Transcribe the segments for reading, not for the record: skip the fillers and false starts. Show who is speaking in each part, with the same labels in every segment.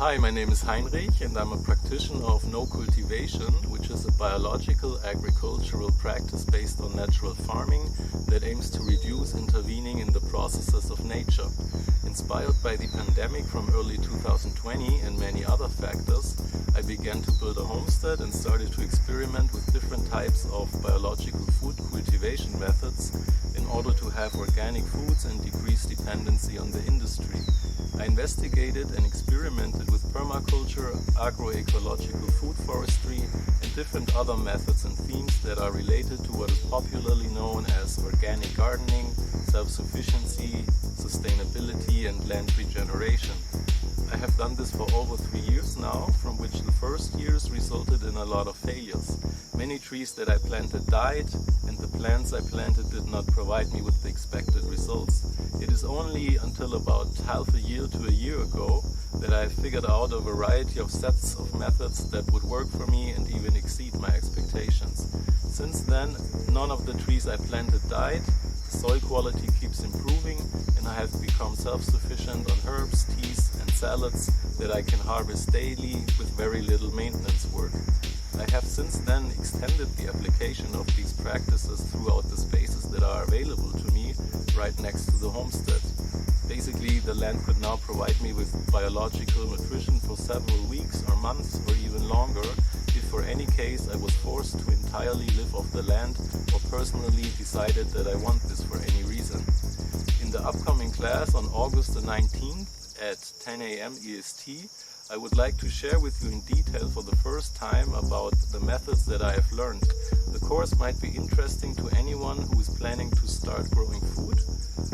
Speaker 1: Hi, my name is Heinrich and I'm a practitioner of No-Cultivation, which is a biological agricultural practice based on natural farming that aims to reduce intervening in the processes of nature. Inspired by the pandemic from early 2020 and many other factors, I began to build a homestead and started to experiment with different types of biological food cultivation methods in order to have organic foods and decrease dependency on the industry. I investigated and experimented with permaculture, agroecological food forestry and different other methods and themes that are related to what is popularly known as organic gardening, self-sufficiency, sustainability and land regeneration. I have done this for over 3 years now, from which the first years resulted in a lot of failures. Many trees that I planted died, and the plants I planted did not provide me with the expected results. It is only until about half a year to a year ago that I figured out a variety of sets of methods that would work for me and even exceed my expectations. Since then, none of the trees I planted died, soil quality keeps improving, and I have become self-sufficient on herbs, teas and salads that I can harvest daily with very little maintenance work. I have since then extended the application of these practices throughout the spaces that are available to me right next to the homestead. Basically, the land could now provide me with biological nutrition for several weeks or months or even longer if for any case I was forced to entirely live off the land or personally decided that I want this for any reason. In the upcoming class on August the 19th at 10 AM EST, I would like to share with you in detail for the first time about the methods that I have learned. The course might be interesting to anyone who is planning to start growing food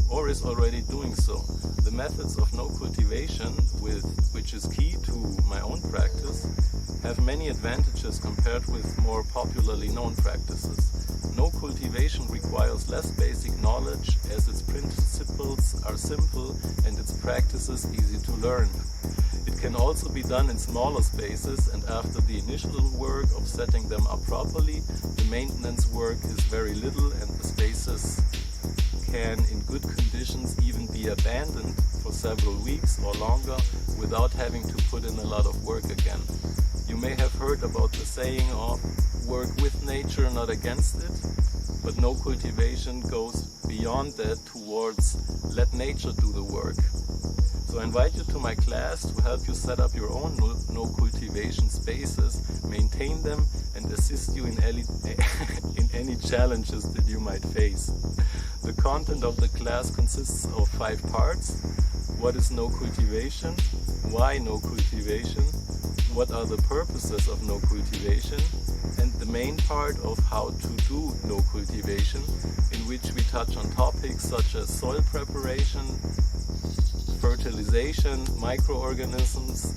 Speaker 1: or is already doing so. The methods of no-cultivation, which is key to my own practice, have many advantages compared with more popularly known practices. No-cultivation requires less basic knowledge as its principles are simple and its practices easy to learn. It can also be done in smaller spaces, and after the initial work of setting them up properly, the maintenance work is very little and the spaces can in good conditions even be abandoned for several weeks or longer without having to put in a lot of work again. You may have heard about the saying of work with nature, not against it, but no cultivation goes beyond that towards let nature do the work. So I invite you to my class to help you set up your own no-cultivation spaces, maintain them and assist you in any challenges that you might face. The content of the class consists of 5 parts. What is no-cultivation? Why no-cultivation? What are the purposes of no-cultivation? And the main part of how to do no-cultivation, in which we touch on topics such as soil preparation, fertilization, microorganisms,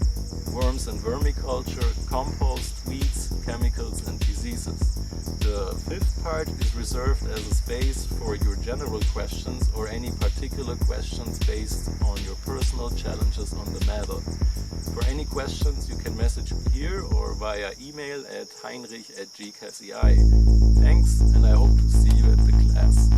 Speaker 1: worms and vermiculture, compost, weeds, chemicals and diseases. The 5th part is reserved as a space for your general questions or any particular questions based on your personal challenges on the matter. For any questions you can message me here or via email at heinrich@gkci. Thanks, and I hope to see you at the class.